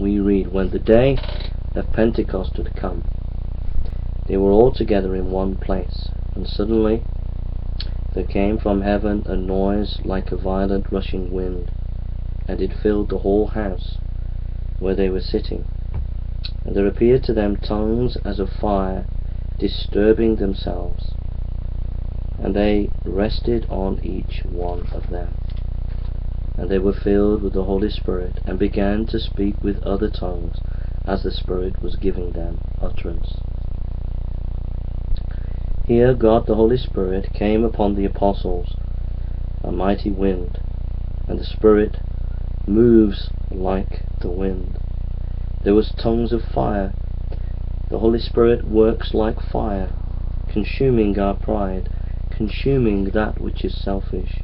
we read, "When the day of Pentecost had come, they were all together in one place, and suddenly there came from heaven a noise like a violent rushing wind, and it filled the whole house where they were sitting. And there appeared to them tongues as of fire, disturbing themselves, and they rested on each one of them. And they were filled with the Holy Spirit, and began to speak with other tongues, as the Spirit was giving them utterance." Here God the Holy Spirit came upon the apostles, a mighty wind, and the Spirit moves like the wind. There was tongues of fire. The Holy Spirit works like fire, consuming our pride, consuming that which is selfish.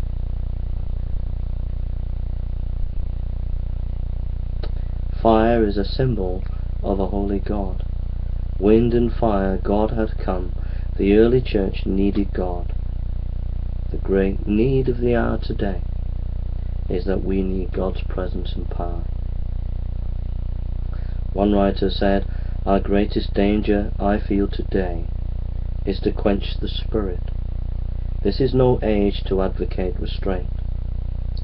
Fire is a symbol of a holy God. Wind and fire, God had come. The early church needed God. The great need of the hour today is that we need God's presence and power. One writer said, "Our greatest danger, I feel today, is to quench the Spirit. This is no age to advocate restraint.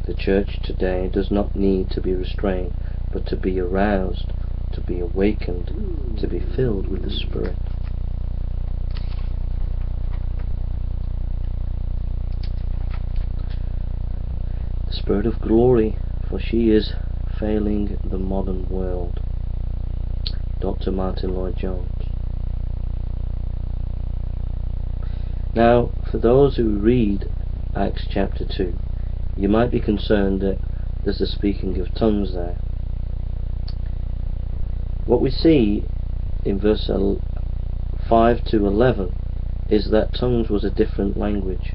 The church today does not need to be restrained, but to be aroused, to be awakened, to be filled with the Spirit." The Spirit of glory, for she is failing the modern world. Dr. Martin Lloyd-Jones. Now, for those who read Acts chapter 2, you might be concerned that there's a speaking of tongues there. What we see in verse 5 to 11 is that tongues was a different language.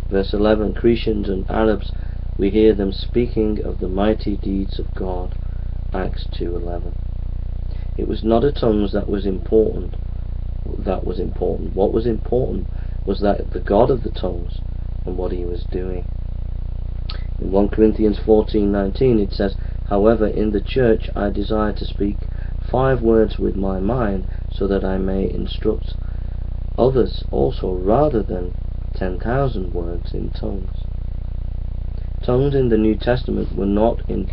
Verse 11, Cretans and Arabs, we hear them speaking of the mighty deeds of God. Acts 2:11. It was not a tongues that was important. What was important was that the God of the tongues and what he was doing. In 1 Corinthians 14:19 it says, "However, in the church I desire to speak 5 words with my mind, so that I may instruct others also, rather than 10,000 words in tongues." Tongues in the New Testament were not important